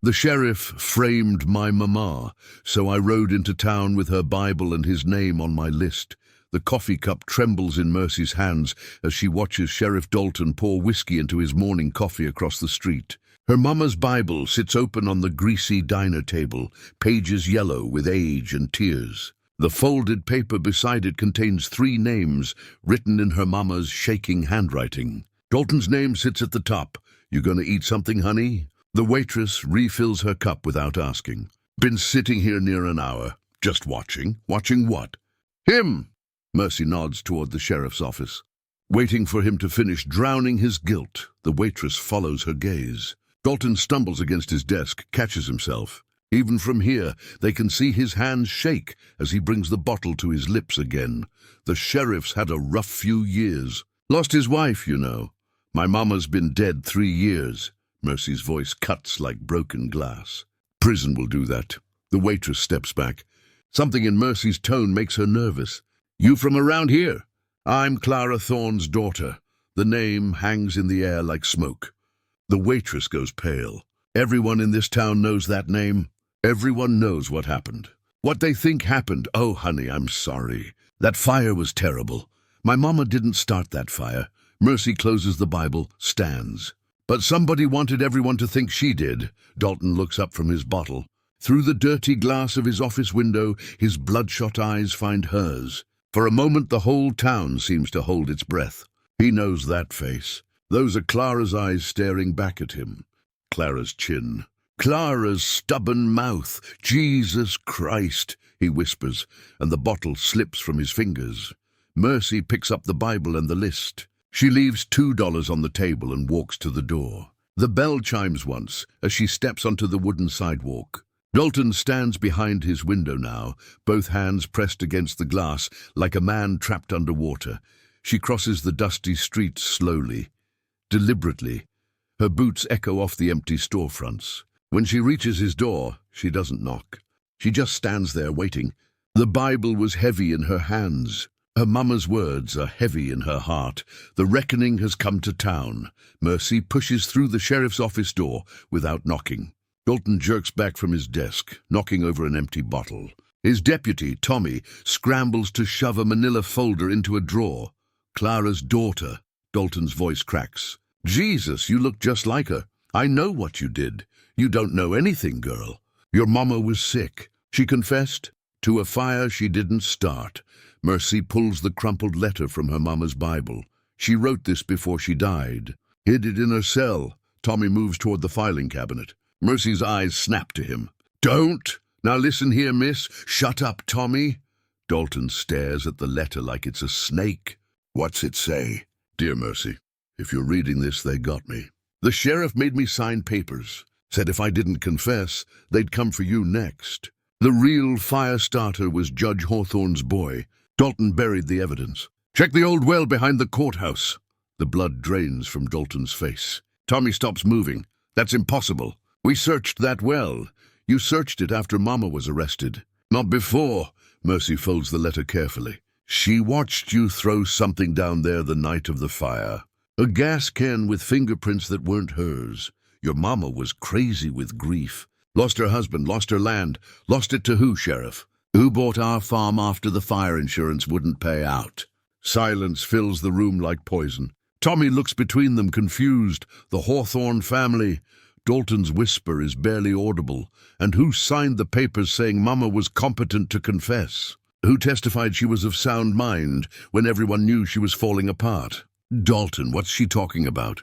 The sheriff framed my mama, so I rode into town with her Bible and his name on my list. The coffee cup trembles in Mercy's hands as she watches Sheriff Dalton pour whiskey into his morning coffee across the street. Her mama's Bible sits open on the greasy diner table, pages yellow with age and tears. The folded paper beside it contains 3 names written in her mama's shaking handwriting. Dalton's name sits at the top. "You gonna eat something, honey?" The waitress refills her cup without asking. "Been sitting here near an hour. Just watching." "Watching what?" "Him." Mercy nods toward the sheriff's office. Waiting for him to finish drowning his guilt, the waitress follows her gaze. Dalton stumbles against his desk, catches himself. Even from here, they can see his hands shake as he brings the bottle to his lips again. The sheriff's had a rough few years. "Lost his wife, you know. My mama's been dead 3 years. Mercy's voice cuts like broken glass. "Prison will do that." The waitress steps back. Something in Mercy's tone makes her nervous. "You from around here?" "I'm Clara Thorne's daughter." The name hangs in the air like smoke. The waitress goes pale. "Everyone in this town knows that name. Everyone knows what happened. What they think happened. Oh, honey, I'm sorry. That fire was terrible. My mama didn't start that fire." Mercy closes the Bible, stands. "But somebody wanted everyone to think she did." Dalton looks up from his bottle. Through the dirty glass of his office window, his bloodshot eyes find hers. For a moment, the whole town seems to hold its breath. He knows that face. Those are Clara's eyes staring back at him. Clara's chin. Clara's stubborn mouth. "Jesus Christ," he whispers, and the bottle slips from his fingers. Mercy picks up the Bible and the list. She leaves $2 on the table and walks to the door. The bell chimes once as she steps onto the wooden sidewalk. Dalton stands behind his window now, both hands pressed against the glass like a man trapped underwater. She crosses the dusty street slowly, deliberately. Her boots echo off the empty storefronts. When she reaches his door, she doesn't knock. She just stands there waiting. The Bible was heavy in her hands. Her mama's words are heavy in her heart. The reckoning has come to town. Mercy pushes through the sheriff's office door without knocking. Dalton jerks back from his desk, knocking over an empty bottle. His deputy, Tommy, scrambles to shove a manila folder into a drawer. "Clara's daughter." Dalton's voice cracks. "Jesus, you look just like her. I know what you did. You don't know anything, girl. Your mama was sick. She confessed to a fire she didn't start." Mercy pulls the crumpled letter from her mama's Bible. She wrote this before she died. Hid it in her cell. Tommy moves toward the filing cabinet. Mercy's eyes snap to him. "Don't! Now listen here, miss." "Shut up, Tommy." Dalton stares at the letter like it's a snake. "What's it say?" "Dear Mercy, if you're reading this, they got me. The sheriff made me sign papers. Said if I didn't confess, they'd come for you next. The real fire starter was Judge Hawthorne's boy. Dalton buried the evidence. Check the old well behind the courthouse." The blood drains from Dalton's face. Tommy stops moving. "That's impossible. We searched that well. You searched it after Mama was arrested." "Not before." Mercy folds the letter carefully. "She watched you throw something down there the night of the fire. A gas can with fingerprints that weren't hers. Your mama was crazy with grief. Lost her husband, lost her land. Lost it to who, Sheriff? Who bought our farm after the fire insurance wouldn't pay out?" Silence fills the room like poison. Tommy looks between them, confused. The Hawthorne family. Dalton's whisper is barely audible. "And who signed the papers saying Mama was competent to confess? Who testified she was of sound mind when everyone knew she was falling apart?" "Dalton, what's she talking about?"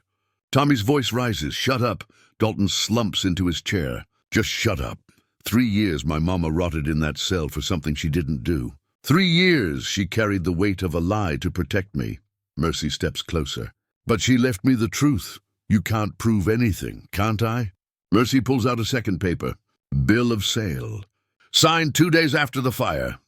Tommy's voice rises. "Shut up." Dalton slumps into his chair. "Just shut up. 3 years my mama rotted in that cell for something she didn't do. 3 years she carried the weight of a lie to protect me." Mercy steps closer. "But she left me the truth. You can't prove anything, can't I?" Mercy pulls out a second paper. Bill of sale. Signed 2 days after the fire.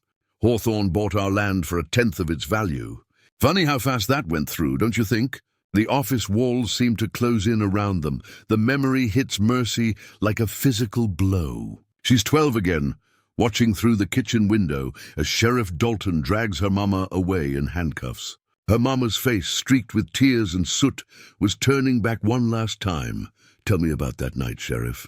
Hawthorne bought our land for 1/10 of its value. Funny how fast that went through, don't you think? The office walls seem to close in around them. The memory hits Mercy like a physical blow. She's 12 again, watching through the kitchen window as Sheriff Dalton drags her mama away in handcuffs. Her mama's face, streaked with tears and soot, was turning back one last time. "Tell me about that night, Sheriff."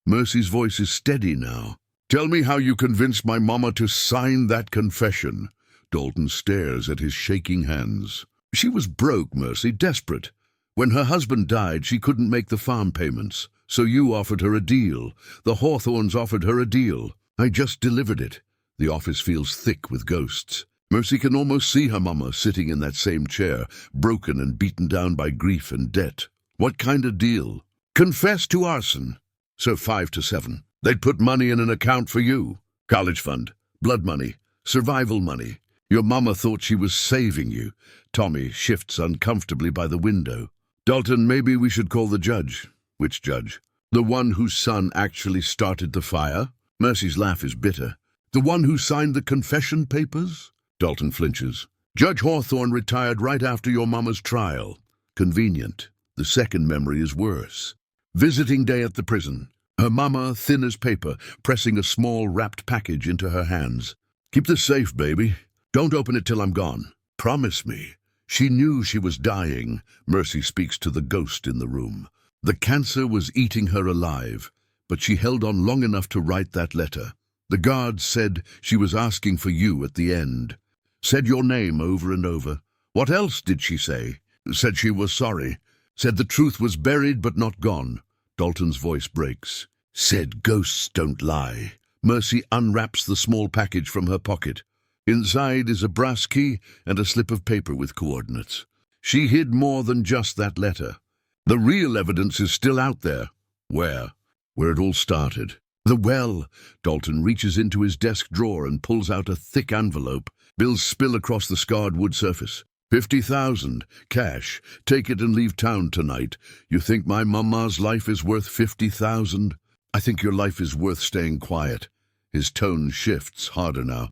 Mercy's voice is steady now. Tell me how you convinced my mama to sign that confession. Dalton stares at his shaking hands. She was broke, Mercy, desperate. When her husband died, she couldn't make the farm payments. So you offered her a deal. The Hawthorns offered her a deal. I just delivered it. The office feels thick with ghosts. Mercy can almost see her mama sitting in that same chair, broken and beaten down by grief and debt. What kind of deal? Confess to arson. So 5 to 7. They'd put money in an account for you. College fund, blood money, survival money. Your mama thought she was saving you. Tommy shifts uncomfortably by the window. Dalton, maybe we should call the judge. Which judge? The one whose son actually started the fire? Mercy's laugh is bitter. The one who signed the confession papers? Dalton flinches. Judge Hawthorne retired right after your mama's trial. Convenient. The second memory is worse. Visiting day at the prison. Her mama, thin as paper, pressing a small wrapped package into her hands. Keep this safe, baby. Don't open it till I'm gone. Promise me. She knew she was dying. Mercy speaks to the ghost in the room. The cancer was eating her alive, but she held on long enough to write that letter. The guards said she was asking for you at the end. Said your name over and over. What else did she say? Said she was sorry. Said the truth was buried but not gone. Dalton's voice breaks. Said ghosts don't lie. Mercy unwraps the small package from her pocket. Inside is a brass key and a slip of paper with coordinates. She hid more than just that letter. The real evidence is still out there. Where? Where it all started. The well. Dalton reaches into his desk drawer and pulls out a thick envelope. Bills spill across the scarred wood surface. 50,000. Cash. Take it and leave town tonight. You think my mama's life is worth 50,000? I think your life is worth staying quiet. His tone shifts, harder now.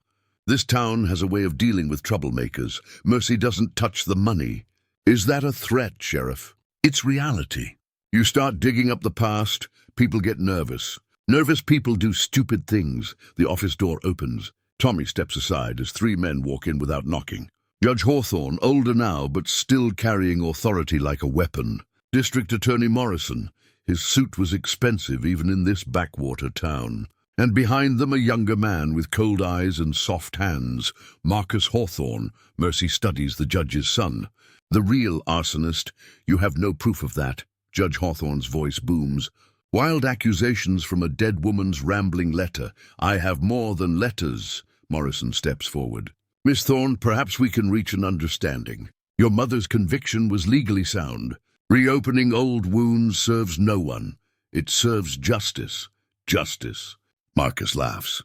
This town has a way of dealing with troublemakers. Mercy doesn't touch the money. Is that a threat, Sheriff? It's reality. You start digging up the past, people get nervous. Nervous people do stupid things. The office door opens. Tommy steps aside as 3 men walk in without knocking. Judge Hawthorne, older now, but still carrying authority like a weapon. District Attorney Morrison. His suit was expensive even in this backwater town. And behind them a younger man with cold eyes and soft hands. Marcus Hawthorne. Mercy studies the judge's son. The real arsonist. You have no proof of that. Judge Hawthorne's voice booms. Wild accusations from a dead woman's rambling letter. I have more than letters. Morrison steps forward. Miss Thorne, perhaps we can reach an understanding. Your mother's conviction was legally sound. Reopening old wounds serves no one. It serves justice. Justice. Marcus laughs.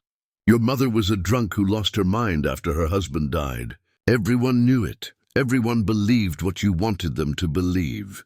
Your mother was a drunk who lost her mind after her husband died. Everyone knew it. Everyone believed what you wanted them to believe.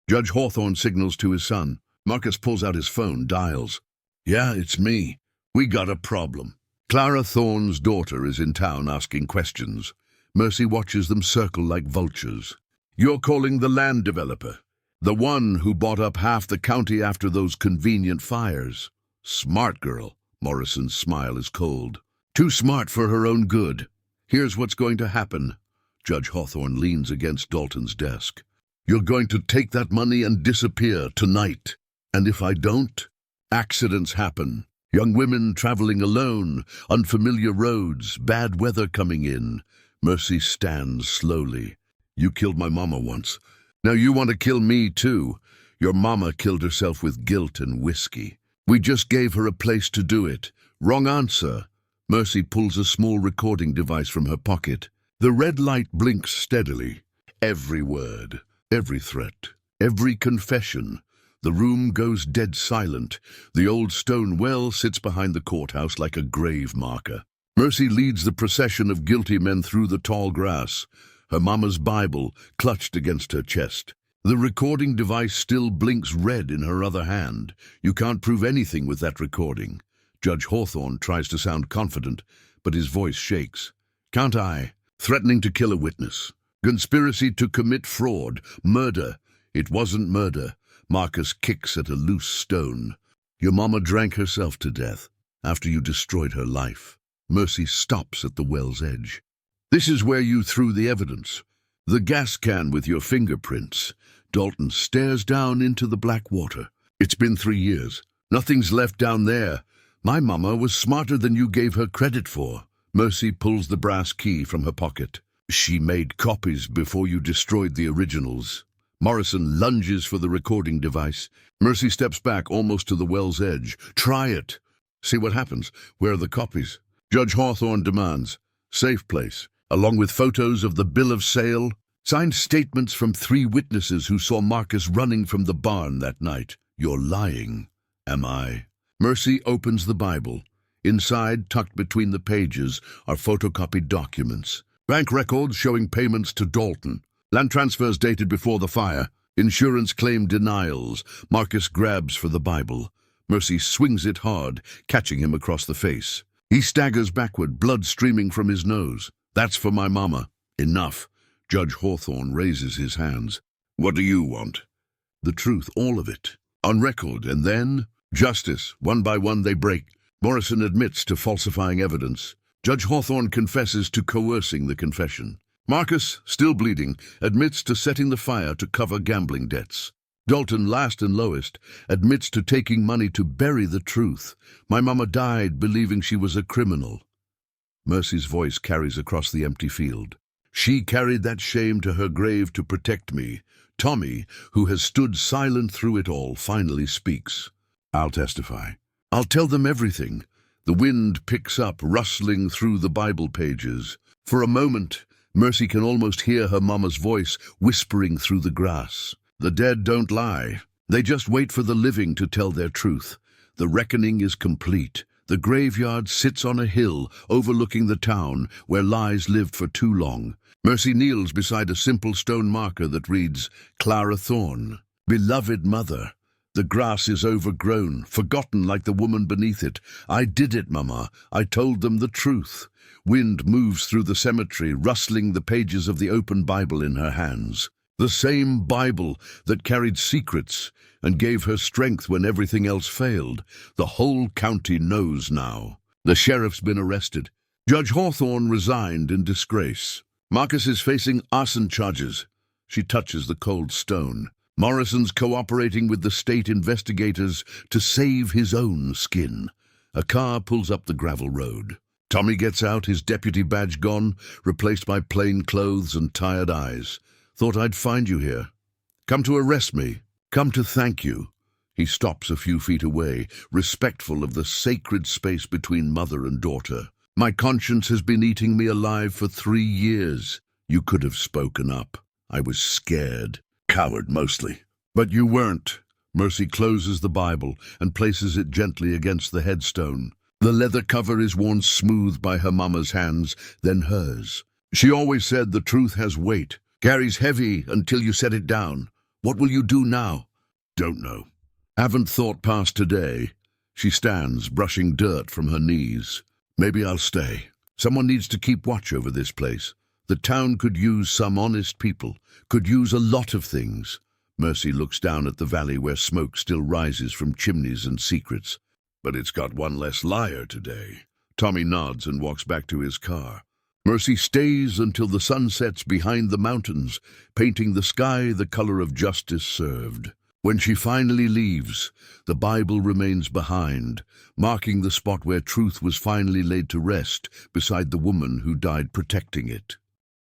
Judge Hawthorne signals to his son. Marcus pulls out his phone, dials. Yeah, it's me. We got a problem. Clara Thorne's daughter is in town asking questions. Mercy watches them circle like vultures. You're calling the land developer. The one who bought up half the county after those convenient fires. Smart girl. Morrison's smile is cold. Too smart for her own good. Here's what's going to happen. Judge Hawthorne leans against Dalton's desk. You're going to take that money and disappear tonight. And if I don't, accidents happen. Young women traveling alone, unfamiliar roads, bad weather coming in. Mercy stands slowly. You killed my mama once. Now you want to kill me too. Your mama killed herself with guilt and whiskey. We just gave her a place to do it. Wrong answer. Mercy pulls a small recording device from her pocket. The red light blinks steadily. Every word, every threat, every confession. The room goes dead silent. The old stone well sits behind the courthouse like a grave marker. Mercy leads the procession of guilty men through the tall grass, her mama's Bible clutched against her chest. The recording device still blinks red in her other hand. You can't prove anything with that recording. Judge Hawthorne tries to sound confident, but his voice shakes. Can't I? Threatening to kill a witness. Conspiracy to commit fraud. Murder. It wasn't murder. Marcus kicks at a loose stone. Your mama drank herself to death after you destroyed her life. Mercy stops at the well's edge. This is where you threw the evidence. The gas can with your fingerprints. Dalton stares down into the black water. It's been 3 years. Nothing's left down there. My mama was smarter than you gave her credit for. Mercy pulls the brass key from her pocket. She made copies before you destroyed the originals. Morrison lunges for the recording device. Mercy steps back almost to the well's edge. Try it. See what happens. Where are the copies? Judge Hawthorne demands. Safe place, along with photos of the bill of sale, signed statements from 3 witnesses who saw Marcus running from the barn that night. You're lying. Am I? Mercy opens the Bible. Inside, tucked between the pages, are photocopied documents. Bank records showing payments to Dalton. Land transfers dated before the fire. Insurance claim denials. Marcus grabs for the Bible. Mercy swings it hard, catching him across the face. He staggers backward, blood streaming from his nose. That's for my mama. Enough. Judge Hawthorne raises his hands. What do you want? The truth, all of it. On record, and then justice. One by one they break. Morrison admits to falsifying evidence. Judge Hawthorne confesses to coercing the confession. Marcus, still bleeding, admits to setting the fire to cover gambling debts. Dalton, last and lowest, admits to taking money to bury the truth. My mama died believing she was a criminal. Mercy's voice carries across the empty field. She carried that shame to her grave to protect me. Tommy, who has stood silent through it all, finally speaks. I'll testify. I'll tell them everything. The wind picks up, rustling through the Bible pages. For a moment, Mercy can almost hear her mama's voice whispering through the grass. The dead don't lie. They just wait for the living to tell their truth. The reckoning is complete. The graveyard sits on a hill overlooking the town where lies lived for too long. Mercy kneels beside a simple stone marker that reads, Clara Thorne, beloved mother. The grass is overgrown, forgotten like the woman beneath it. I did it, Mama. I told them the truth. Wind moves through the cemetery, rustling the pages of the open Bible in her hands. The same Bible that carried secrets and gave her strength when everything else failed. The whole county knows now. The sheriff's been arrested. Judge Hawthorne resigned in disgrace. Marcus is facing arson charges. She touches the cold stone. Morrison's cooperating with the state investigators to save his own skin. A car pulls up the gravel road. Tommy gets out, his deputy badge gone, replaced by plain clothes and tired eyes. Thought I'd find you here. Come to arrest me. Come to thank you. He stops a few feet away, respectful of the sacred space between mother and daughter. My conscience has been eating me alive for 3 years. You could have spoken up. I was scared. Coward, mostly. But you weren't. Mercy closes the Bible and places it gently against the headstone. The leather cover is worn smooth by her mama's hands, then hers. She always said the truth has weight, carries heavy until you set it down. What will you do now? Don't know. Haven't thought past today. She stands, brushing dirt from her knees. Maybe I'll stay. Someone needs to keep watch over this place. The town could use some honest people, could use a lot of things. Mercy looks down at the valley where smoke still rises from chimneys and secrets. But it's got one less liar today. Tommy nods and walks back to his car. Mercy stays until the sun sets behind the mountains, painting the sky the color of justice served. When she finally leaves, the Bible remains behind, marking the spot where truth was finally laid to rest beside the woman who died protecting it.